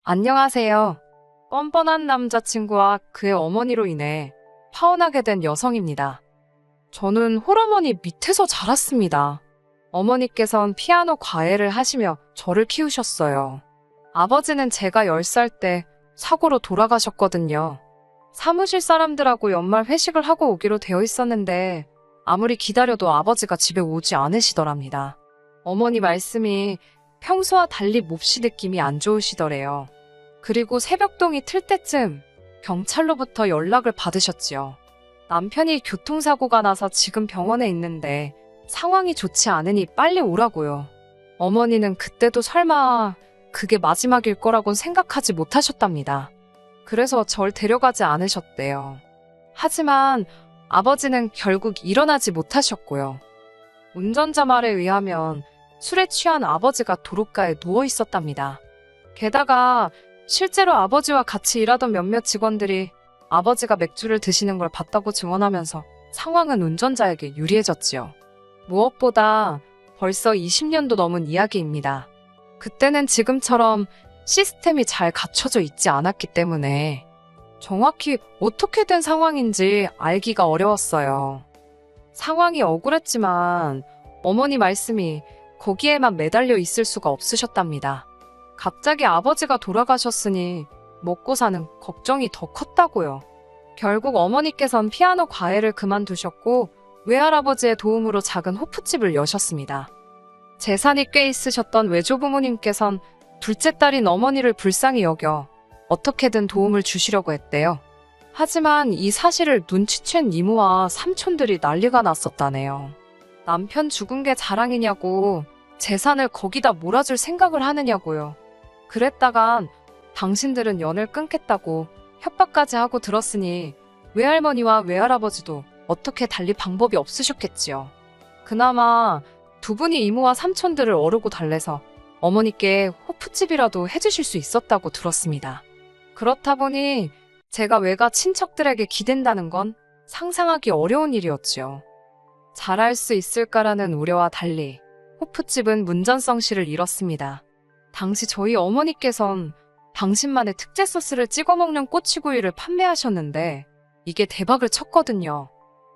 안녕하세요. 뻔뻔한 남자친구와 그의 어머니로 인해 파혼하게 된 여성입니다. 저는 홀어머니 밑에서 자랐습니다. 어머니께선 피아노 과외를 하시며 저를 키우셨어요. 아버지는 제가 10살 때 사고로 돌아가셨거든요. 사무실 사람들하고 연말 회식을 하고 오기로 되어 있었는데 아무리 기다려도 아버지가 집에 오지 않으시더랍니다. 어머니 말씀이 평소와 달리 몹시 느낌이 안 좋으시더래요. 그리고 새벽동이 틀 때쯤 경찰로부터 연락을 받으셨지요. 남편이 교통사고가 나서 지금 병원에 있는데 상황이 좋지 않으니 빨리 오라고요. 어머니는 그때도 설마 그게 마지막일 거라곤 생각하지 못하셨답니다. 그래서 절 데려가지 않으셨대요. 하지만 아버지는 결국 일어나지 못하셨고요. 운전자 말에 의하면 술에 취한 아버지가 도로가에 누워 있었답니다. 게다가 실제로 아버지와 같이 일하던 몇몇 직원들이 아버지가 맥주를 드시는 걸 봤다고 증언하면서 상황은 운전자에게 유리해졌지요. 무엇보다 벌써 20년도 넘은 이야기입니다. 그때는 지금처럼 시스템이 잘 갖춰져 있지 않았기 때문에 정확히 어떻게 된 상황인지 알기가 어려웠어요. 상황이 억울했지만 어머니 말씀이 거기에만 매달려 있을 수가 없으셨답니다. 갑자기 아버지가 돌아가셨으니 먹고 사는 걱정이 더 컸다고요. 결국 어머니께선 피아노 과외를 그만두셨고 외할아버지의 도움으로 작은 호프집을 여셨습니다. 재산이 꽤 있으셨던 외조부모님께선 둘째 딸인 어머니를 불쌍히 여겨 어떻게든 도움을 주시려고 했대요. 하지만 이 사실을 눈치챈 이모와 삼촌들이 난리가 났었다네요. 남편 죽은 게 자랑이냐고 재산을 거기다 몰아줄 생각을 하느냐고요. 그랬다간 당신들은 연을 끊겠다고 협박까지 하고 들었으니 외할머니와 외할아버지도 어떻게 달리 방법이 없으셨겠지요. 그나마 두 분이 이모와 삼촌들을 어르고 달래서 어머니께 호프집이라도 해주실 수 있었다고 들었습니다. 그렇다 보니 제가 외가 친척들에게 기댄다는 건 상상하기 어려운 일이었지요. 잘할 수 있을까라는 우려와 달리 호프집은 문전성시를 잃었습니다. 당시 저희 어머니께선 당신만의 특제 소스를 찍어 먹는 꼬치구이를 판매하셨는데 이게 대박을 쳤거든요.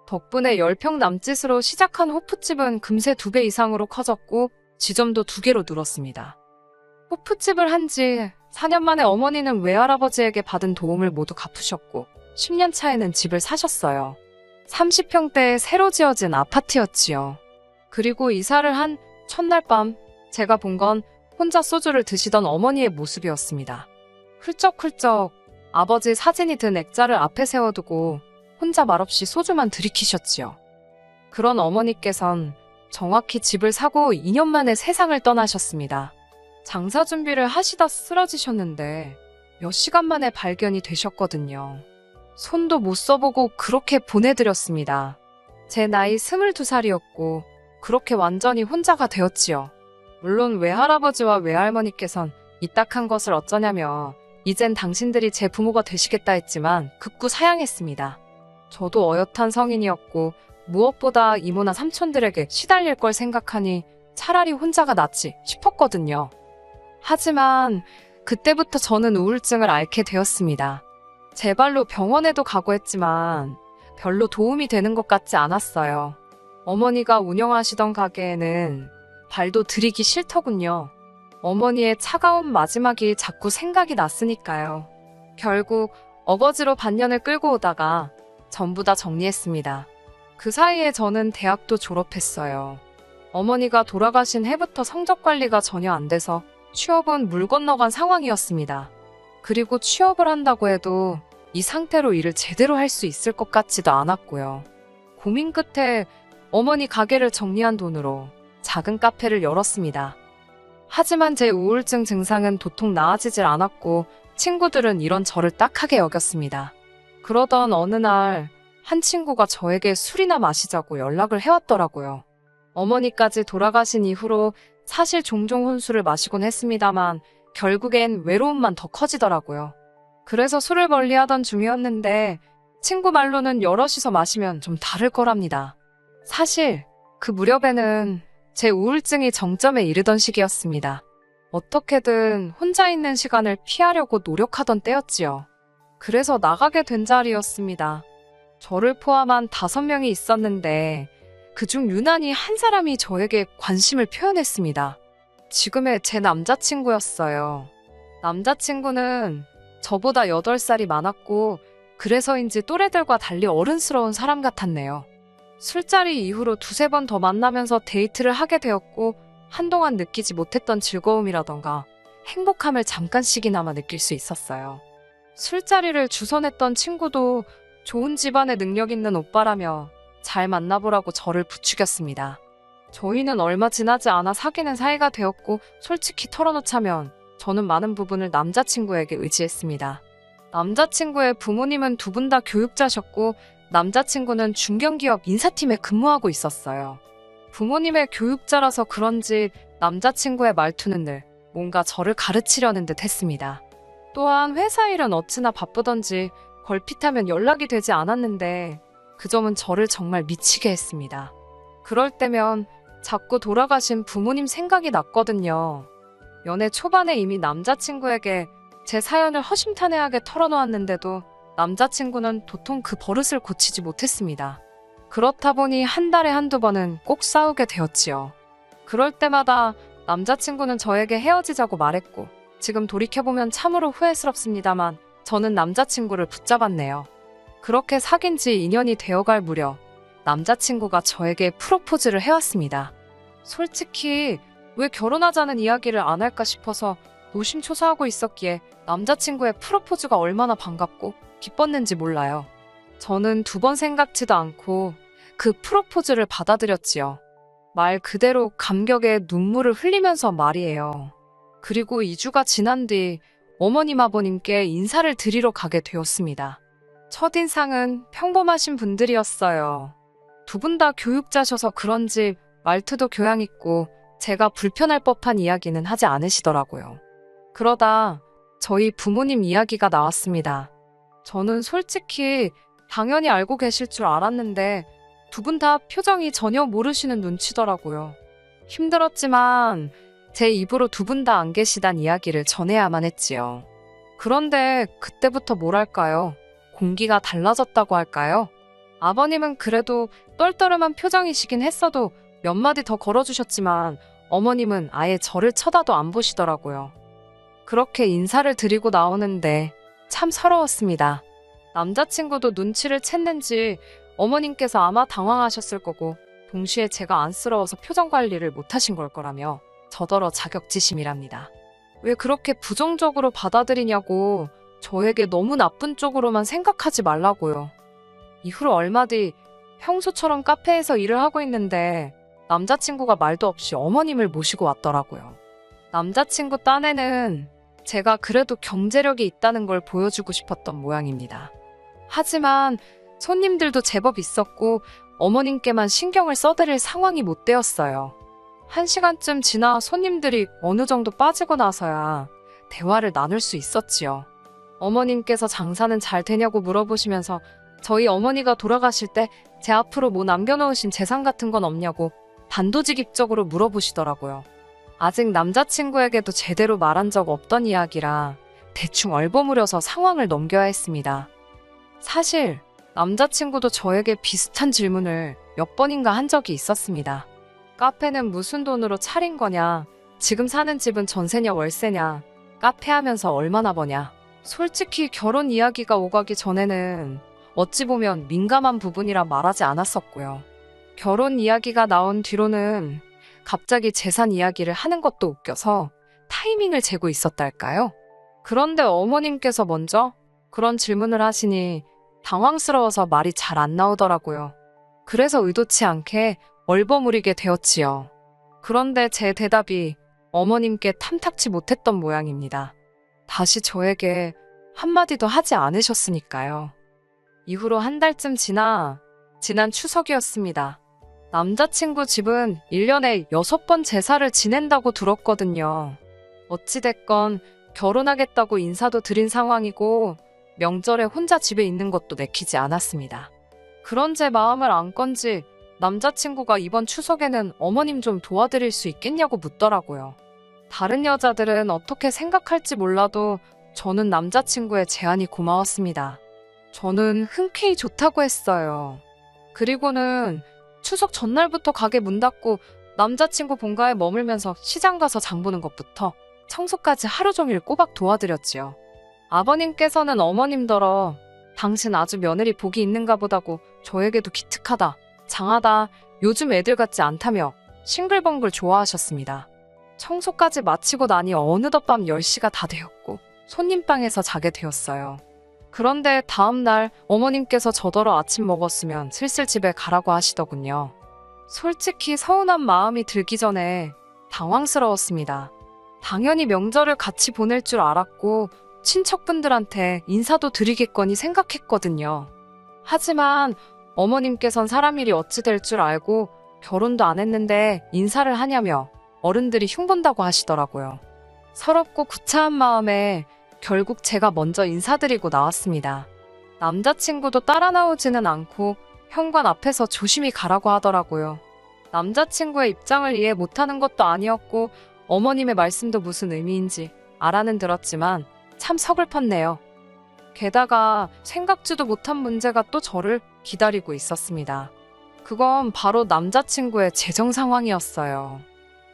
덕분에 10평 남짓으로 시작한 호프집은 금세 2배 이상으로 커졌고 지점도 2개로 늘었습니다. 호프집을 한 지 4년 만에 어머니는 외할아버지에게 받은 도움을 모두 갚으셨고 10년 차에는 집을 사셨어요. 30평대에 새로 지어진 아파트였지요. 그리고 이사를 한 첫날 밤 제가 본 건 혼자 소주를 드시던 어머니의 모습이었습니다. 훌쩍훌쩍 아버지 사진이 든 액자를 앞에 세워두고 혼자 말없이 소주만 들이키셨지요. 그런 어머니께선 정확히 집을 사고 2년 만에 세상을 떠나셨습니다. 장사 준비를 하시다 쓰러지셨는데 몇 시간 만에 발견이 되셨거든요. 손도 못 써보고 그렇게 보내드렸습니다. 제 나이 22살이었고 그렇게 완전히 혼자가 되었지요. 물론 외할아버지와 외할머니께선 이 딱한 것을 어쩌냐며 이젠 당신들이 제 부모가 되시겠다 했지만 극구 사양했습니다. 저도 어엿한 성인이었고 무엇보다 이모나 삼촌들에게 시달릴 걸 생각하니 차라리 혼자가 낫지 싶었거든요. 하지만 그때부터 저는 우울증을 앓게 되었습니다. 제 발로 병원에도 가고 했지만 별로 도움이 되는 것 같지 않았어요. 어머니가 운영하시던 가게에는 발도 들이기 싫더군요. 어머니의 차가운 마지막이 자꾸 생각이 났으니까요. 결국 어거지로 반년을 끌고 오다가 전부 다 정리했습니다. 그 사이에 저는 대학도 졸업했어요. 어머니가 돌아가신 해부터 성적 관리가 전혀 안 돼서 취업은 물 건너간 상황이었습니다. 그리고 취업을 한다고 해도 이 상태로 일을 제대로 할 수 있을 것 같지도 않았고요. 고민 끝에 어머니 가게를 정리한 돈으로 작은 카페를 열었습니다. 하지만 제 우울증 증상은 도통 나아지질 않았고 친구들은 이런 저를 딱하게 여겼습니다. 그러던 어느 날 한 친구가 저에게 술이나 마시자고 연락을 해왔더라고요. 어머니까지 돌아가신 이후로 사실 종종 혼술을 마시곤 했습니다만 결국엔 외로움만 더 커지더라고요. 그래서 술을 멀리하던 중이었는데 친구 말로는 여럿이서 마시면 좀 다를 거랍니다. 사실 그 무렵에는 제 우울증이 정점에 이르던 시기였습니다. 어떻게든 혼자 있는 시간을 피하려고 노력하던 때였지요. 그래서 나가게 된 자리였습니다. 저를 포함한 5명이 있었는데 그중 유난히 한 사람이 저에게 관심을 표현했습니다. 지금의 제 남자친구였어요. 남자친구는 저보다 8살이 많았고 그래서인지 또래들과 달리 어른스러운 사람 같았네요. 술자리 이후로 2~3번 더 만나면서 데이트를 하게 되었고 한동안 느끼지 못했던 즐거움이라던가 행복함을 잠깐씩이나마 느낄 수 있었어요. 술자리를 주선했던 친구도 좋은 집안에 능력 있는 오빠라며 잘 만나보라고 저를 부추겼습니다. 저희는 얼마 지나지 않아 사귀는 사이가 되었고 솔직히 털어놓자면 저는 많은 부분을 남자친구에게 의지했습니다. 남자친구의 부모님은 2분 다 교육자셨고 남자친구는 중견기업 인사팀에 근무하고 있었어요. 부모님의 교육자라서 그런지 남자친구의 말투는 늘 뭔가 저를 가르치려는 듯 했습니다. 또한 회사 일은 어찌나 바쁘던지 걸핏하면 연락이 되지 않았는데 그 점은 저를 정말 미치게 했습니다. 그럴 때면 자꾸 돌아가신 부모님 생각이 났거든요. 연애 초반에 이미 남자친구에게 제 사연을 허심탄회하게 털어놓았는데도 남자친구는 도통 그 버릇을 고치지 못했습니다. 그렇다 보니 한 달에 1~2번은 꼭 싸우게 되었지요. 그럴 때마다 남자친구는 저에게 헤어지자고 말했고 지금 돌이켜보면 참으로 후회스럽습니다만 저는 남자친구를 붙잡았네요. 그렇게 사귄 지 2년이 되어갈 무렵 남자친구가 저에게 프로포즈를 해왔습니다. 솔직히 왜 결혼하자는 이야기를 안 할까 싶어서 노심초사하고 있었기에 남자친구의 프로포즈가 얼마나 반갑고 기뻤는지 몰라요. 저는 2번 생각지도 않고 그 프로포즈를 받아들였지요. 말 그대로 감격에 눈물을 흘리면서 말이에요. 그리고 2주가 지난 뒤 어머님 아버님께 인사를 드리러 가게 되었습니다. 첫인상은 평범하신 분들이었어요. 2분 다 교육자셔서 그런지 말투도 교양 있고 제가 불편할 법한 이야기는 하지 않으시더라고요. 그러다 저희 부모님 이야기가 나왔습니다. 저는 솔직히 당연히 알고 계실 줄 알았는데 2분 다 표정이 전혀 모르시는 눈치더라고요. 힘들었지만 제 입으로 2분 다 안 계시단 이야기를 전해야만 했지요. 그런데 그때부터 뭐랄까요? 공기가 달라졌다고 할까요? 아버님은 그래도 떨떠름한 표정이시긴 했어도 몇 마디 더 걸어주셨지만 어머님은 아예 저를 쳐다도 안 보시더라고요. 그렇게 인사를 드리고 나오는데 참 서러웠습니다. 남자친구도 눈치를 챘는지 어머님께서 아마 당황하셨을 거고 동시에 제가 안쓰러워서 표정 관리를 못하신 걸 거라며 저더러 자격지심이랍니다. 왜 그렇게 부정적으로 받아들이냐고 저에게 너무 나쁜 쪽으로만 생각하지 말라고요. 이후로 얼마 뒤 평소처럼 카페에서 일을 하고 있는데 남자친구가 말도 없이 어머님을 모시고 왔더라고요. 남자친구 딴에는 제가 그래도 경제력이 있다는 걸 보여주고 싶었던 모양입니다. 하지만 손님들도 제법 있었고 어머님께만 신경을 써드릴 상황이 못 되었어요. 1시간쯤 지나 손님들이 어느 정도 빠지고 나서야 대화를 나눌 수 있었지요. 어머님께서 장사는 잘 되냐고 물어보시면서 저희 어머니가 돌아가실 때 제 앞으로 뭐 남겨놓으신 재산 같은 건 없냐고 단도직입적으로 물어보시더라고요. 아직 남자친구에게도 제대로 말한 적 없던 이야기라 대충 얼버무려서 상황을 넘겨야 했습니다. 사실 남자친구도 저에게 비슷한 질문을 몇 번인가 한 적이 있었습니다. 카페는 무슨 돈으로 차린 거냐? 지금 사는 집은 전세냐 월세냐? 카페 하면서 얼마나 버냐? 솔직히 결혼 이야기가 오가기 전에는 어찌 보면 민감한 부분이라 말하지 않았었고요. 결혼 이야기가 나온 뒤로는 갑자기 재산 이야기를 하는 것도 웃겨서 타이밍을 재고 있었달까요? 그런데 어머님께서 먼저 그런 질문을 하시니 당황스러워서 말이 잘 안 나오더라고요. 그래서 의도치 않게 얼버무리게 되었지요. 그런데 제 대답이 어머님께 탐탁치 못했던 모양입니다. 다시 저에게 한마디도 하지 않으셨으니까요. 이후로 한 달쯤 지난 추석이었습니다. 남자친구 집은 1년에 6번 제사를 지낸다고 들었거든요. 어찌됐건 결혼하겠다고 인사도 드린 상황이고 명절에 혼자 집에 있는 것도 내키지 않았습니다. 그런 제 마음을 안 건지 남자친구가 이번 추석에는 어머님 좀 도와드릴 수 있겠냐고 묻더라고요. 다른 여자들은 어떻게 생각할지 몰라도 저는 남자친구의 제안이 고마웠습니다. 저는 흔쾌히 좋다고 했어요. 그리고는 추석 전날부터 가게 문 닫고 남자친구 본가에 머물면서 시장 가서 장 보는 것부터 청소까지 하루 종일 꼬박 도와드렸지요. 아버님께서는 어머님더러 당신 아주 며느리 복이 있는가 보다고 저에게도 기특하다, 장하다, 요즘 애들 같지 않다며 싱글벙글 좋아하셨습니다. 청소까지 마치고 나니 어느덧 밤 10시가 다 되었고 손님방에서 자게 되었어요. 그런데 다음날 어머님께서 저더러 아침 먹었으면 슬슬 집에 가라고 하시더군요. 솔직히 서운한 마음이 들기 전에 당황스러웠습니다. 당연히 명절을 같이 보낼 줄 알았고 친척분들한테 인사도 드리겠거니 생각했거든요. 하지만 어머님께선 사람 일이 어찌 될 줄 알고 결혼도 안 했는데 인사를 하냐며 어른들이 흉본다고 하시더라고요. 서럽고 구차한 마음에 결국 제가 먼저 인사드리고 나왔습니다. 남자친구도 따라 나오지는 않고 현관 앞에서 조심히 가라고 하더라고요. 남자친구의 입장을 이해 못하는 것도 아니었고 어머님의 말씀도 무슨 의미인지 알아는 들었지만 참 서글펐네요. 게다가 생각지도 못한 문제가 또 저를 기다리고 있었습니다. 그건 바로 남자친구의 재정 상황이었어요.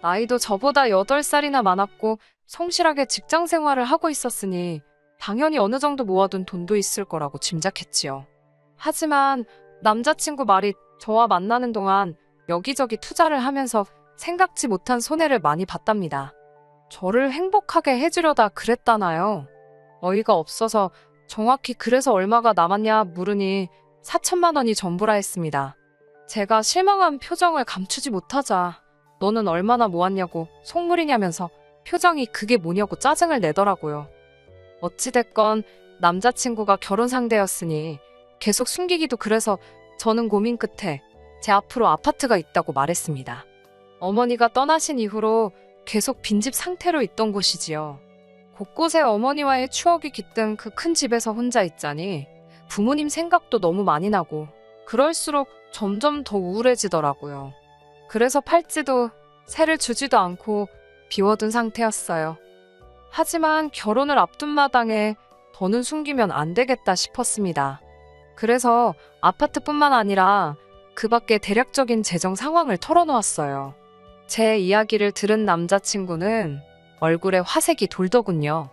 나이도 저보다 8살이나 많았고 성실하게 직장 생활을 하고 있었으니 당연히 어느 정도 모아둔 돈도 있을 거라고 짐작했지요. 하지만 남자친구 말이 저와 만나는 동안 여기저기 투자를 하면서 생각지 못한 손해를 많이 봤답니다. 저를 행복하게 해주려다 그랬다나요? 어이가 없어서 정확히 그래서 얼마가 남았냐 물으니 4천만 원이 전부라 했습니다. 제가 실망한 표정을 감추지 못하자 너는 얼마나 모았냐고 속물이냐면서 표정이 그게 뭐냐고 짜증을 내더라고요. 어찌됐건 남자친구가 결혼 상대였으니 계속 숨기기도 그래서 저는 고민 끝에 제 앞으로 아파트가 있다고 말했습니다. 어머니가 떠나신 이후로 계속 빈집 상태로 있던 곳이지요. 곳곳에 어머니와의 추억이 깃든 그 큰 집에서 혼자 있자니 부모님 생각도 너무 많이 나고 그럴수록 점점 더 우울해지더라고요. 그래서 팔찌도 새를 주지도 않고 비워둔 상태였어요. 하지만 결혼을 앞둔 마당에 더는 숨기면 안 되겠다 싶었습니다. 그래서 아파트뿐만 아니라 그 밖에 대략적인 재정 상황을 털어놓았어요. 제 이야기를 들은 남자친구는 얼굴에 화색이 돌더군요.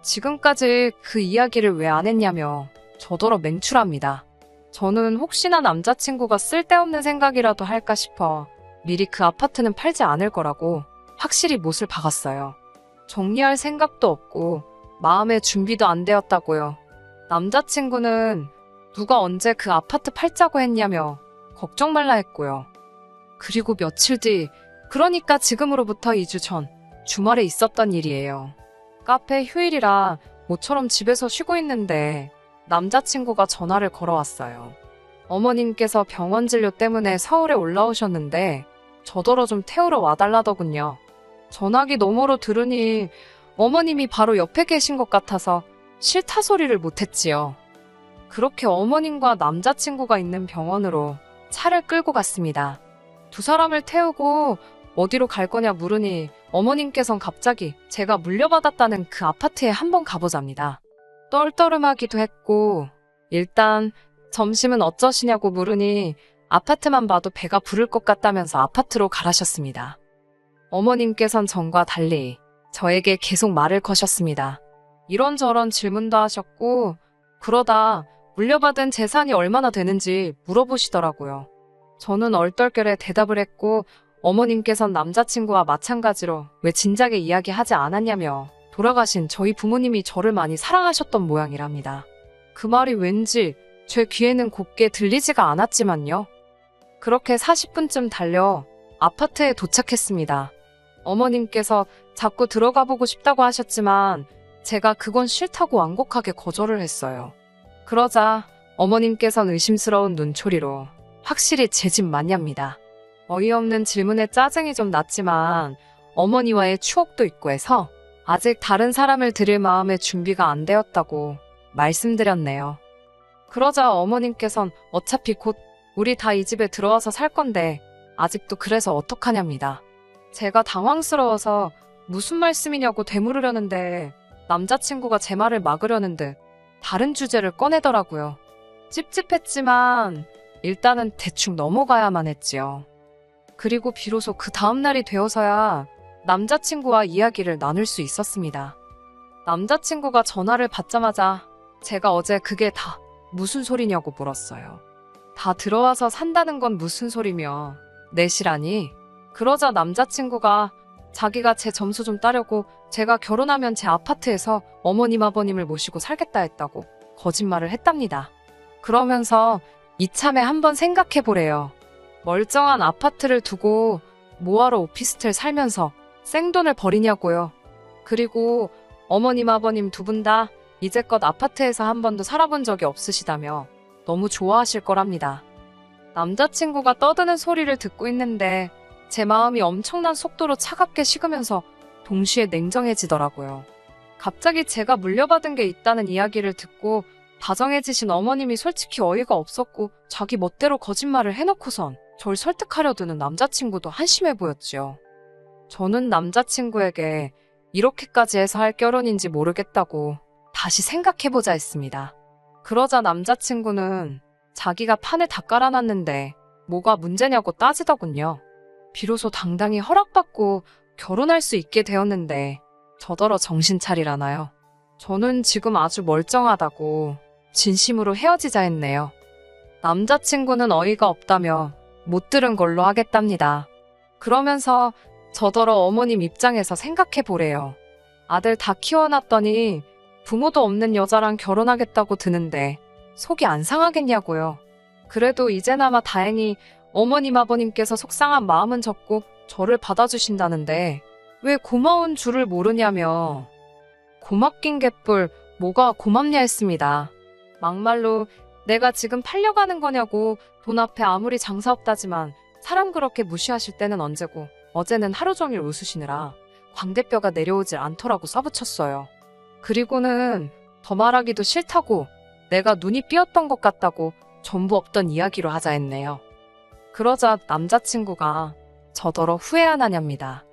지금까지 그 이야기를 왜 안 했냐며 저더러 맹출합니다. 저는 혹시나 남자친구가 쓸데없는 생각이라도 할까 싶어 미리 그 아파트는 팔지 않을 거라고 확실히 못을 박았어요. 정리할 생각도 없고 마음의 준비도 안 되었다고요. 남자친구는 누가 언제 그 아파트 팔자고 했냐며 걱정 말라 했고요. 그리고 며칠 뒤, 그러니까 지금으로부터 2주 전 주말에 있었던 일이에요. 카페 휴일이라 모처럼 집에서 쉬고 있는데 남자친구가 전화를 걸어왔어요. 어머님께서 병원 진료 때문에 서울에 올라오셨는데 저더러 좀 태우러 와달라더군요. 전화기 너머로 들으니 어머님이 바로 옆에 계신 것 같아서 싫다 소리를 못했지요. 그렇게 어머님과 남자친구가 있는 병원으로 차를 끌고 갔습니다. 두 사람을 태우고 어디로 갈 거냐 물으니 어머님께선 갑자기 제가 물려받았다는 그 아파트에 한번 가보자입니다. 떨떠름하기도 했고 일단 점심은 어쩌시냐고 물으니 아파트만 봐도 배가 부를 것 같다면서 아파트로 가라셨습니다. 어머님께선 전과 달리 저에게 계속 말을 거셨습니다. 이런저런 질문도 하셨고 그러다 물려받은 재산이 얼마나 되는지 물어보시더라고요. 저는 얼떨결에 대답을 했고 어머님께선 남자친구와 마찬가지로 왜 진작에 이야기하지 않았냐며 돌아가신 저희 부모님이 저를 많이 사랑하셨던 모양이랍니다. 그 말이 왠지 제 귀에는 곱게 들리지가 않았지만요. 그렇게 40분쯤 달려 아파트에 도착했습니다. 어머님께서 자꾸 들어가 보고 싶다고 하셨지만 제가 그건 싫다고 완곡하게 거절을 했어요. 그러자 어머님께선 의심스러운 눈초리로 확실히 제 집 맞냐입니다. 어이없는 질문에 짜증이 좀 났지만 어머니와의 추억도 있고 해서 아직 다른 사람을 드릴 마음의 준비가 안 되었다고 말씀드렸네요. 그러자 어머님께선 어차피 곧 우리 다 이 집에 들어와서 살 건데 아직도 그래서 어떡하냐입니다. 제가 당황스러워서 무슨 말씀이냐고 되물으려는데 남자친구가 제 말을 막으려는 듯 다른 주제를 꺼내더라고요. 찝찝했지만 일단은 대충 넘어가야만 했지요. 그리고 비로소 그 다음날이 되어서야 남자친구와 이야기를 나눌 수 있었습니다. 남자친구가 전화를 받자마자 제가 어제 그게 다 무슨 소리냐고 물었어요. 다 들어와서 산다는 건 무슨 소리며 내시라니? 그러자 남자친구가 자기가 제 점수 좀 따려고 제가 결혼하면 제 아파트에서 어머님 아버님을 모시고 살겠다 했다고 거짓말을 했답니다. 그러면서 이참에 한번 생각해보래요. 멀쩡한 아파트를 두고 뭐하러 오피스텔 살면서 생돈을 버리냐고요. 그리고 어머님 아버님 두 분 다 이제껏 아파트에서 한 번도 살아본 적이 없으시다며 너무 좋아하실 거랍니다. 남자친구가 떠드는 소리를 듣고 있는데 제 마음이 엄청난 속도로 차갑게 식으면서 동시에 냉정해지더라고요. 갑자기 제가 물려받은 게 있다는 이야기를 듣고 다정해지신 어머님이 솔직히 어이가 없었고 자기 멋대로 거짓말을 해놓고선 절 설득하려 드는 남자친구도 한심해 보였지요. 저는 남자친구에게 이렇게까지 해서 할 결혼인지 모르겠다고 다시 생각해보자 했습니다. 그러자 남자친구는 자기가 판을 다 깔아놨는데 뭐가 문제냐고 따지더군요. 비로소 당당히 허락받고 결혼할 수 있게 되었는데 저더러 정신 차리라나요. 저는 지금 아주 멀쩡하다고 진심으로 헤어지자 했네요. 남자친구는 어이가 없다며 못 들은 걸로 하겠답니다. 그러면서 저더러 어머님 입장에서 생각해 보래요. 아들 다 키워놨더니 부모도 없는 여자랑 결혼하겠다고 드는데 속이 안 상하겠냐고요. 그래도 이제나마 다행히 어머님 아버님께서 속상한 마음은 접고 저를 받아주신다는데 왜 고마운 줄을 모르냐며 고맙긴 개뿔 뭐가 고맙냐 했습니다. 막말로 내가 지금 팔려가는 거냐고 돈 앞에 아무리 장사 없다지만 사람 그렇게 무시하실 때는 언제고 어제는 하루 종일 웃으시느라 광대뼈가 내려오질 않더라고 써붙였어요. 그리고는 더 말하기도 싫다고 내가 눈이 삐었던 것 같다고 전부 없던 이야기로 하자 했네요. 그러자 남자친구가 저더러 후회 안 하냐입니다.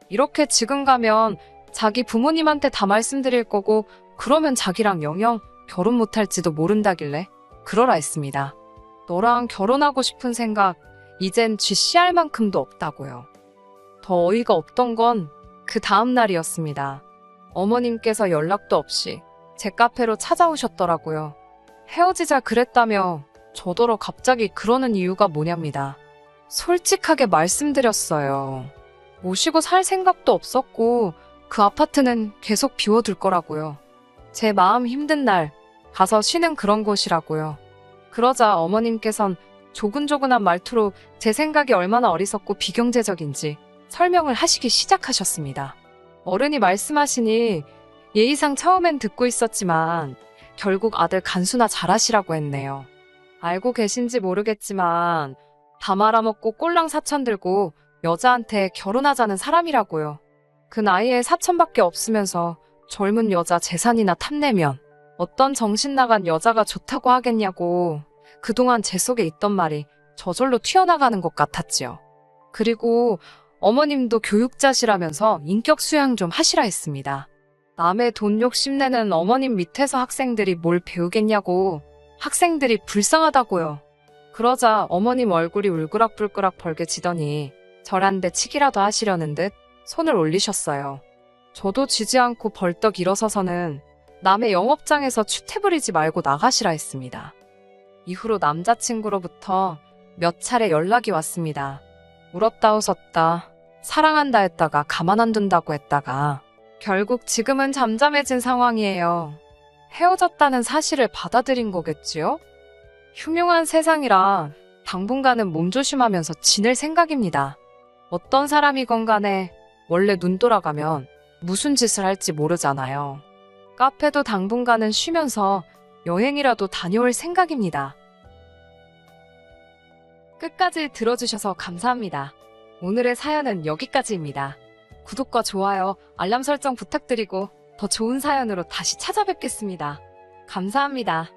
이렇게 지금 가면 자기 부모님한테 다 말씀드릴 거고 그러면 자기랑 영영 결혼 못할지도 모른다길래 그러라 했습니다. 너랑 결혼하고 싶은 생각 이젠 쥐씨할 만큼도 없다고요. 더 어이가 없던 건 그 다음 날이었습니다. 어머님께서 연락도 없이 제 카페로 찾아오셨더라고요. 헤어지자 그랬다며 저더러 갑자기 그러는 이유가 뭐냐입니다. 솔직하게 말씀드렸어요. 모시고 살 생각도 없었고 그 아파트는 계속 비워둘 거라고요. 제 마음 힘든 날 가서 쉬는 그런 곳이라고요. 그러자 어머님께선 조근조근한 말투로 제 생각이 얼마나 어리석고 비경제적인지 설명을 하시기 시작하셨습니다. 어른이 말씀하시니 예의상 처음엔 듣고 있었지만 결국 아들 간수나 잘하시라고 했네요. 알고 계신지 모르겠지만 다 말아먹고 꼴랑 사천 들고 여자한테 결혼하자는 사람이라고요. 그 나이에 사천밖에 없으면서 젊은 여자 재산이나 탐내면 어떤 정신 나간 여자가 좋다고 하겠냐고 그동안 제 속에 있던 말이 저절로 튀어나가는 것 같았지요. 그리고 어머님도 교육자시라면서 인격 수양 좀 하시라 했습니다. 남의 돈 욕심내는 어머님 밑에서 학생들이 뭘 배우겠냐고 학생들이 불쌍하다고요. 그러자 어머님 얼굴이 울그락불그락 벌개지더니 절 한 대 치기라도 하시려는 듯 손을 올리셨어요. 저도 지지 않고 벌떡 일어서서는 남의 영업장에서 추태 부리지 말고 나가시라 했습니다. 이후로 남자친구로부터 몇 차례 연락이 왔습니다. 울었다 웃었다, 사랑한다 했다가 가만 안 둔다고 했다가 결국 지금은 잠잠해진 상황이에요. 헤어졌다는 사실을 받아들인 거겠지요? 흉흉한 세상이라 당분간은 몸조심하면서 지낼 생각입니다. 어떤 사람이건 간에 원래 눈 돌아가면 무슨 짓을 할지 모르잖아요. 카페도 당분간은 쉬면서 여행이라도 다녀올 생각입니다. 끝까지 들어주셔서 감사합니다. 오늘의 사연은 여기까지입니다. 구독과 좋아요, 알람 설정 부탁드리고 더 좋은 사연으로 다시 찾아뵙겠습니다. 감사합니다.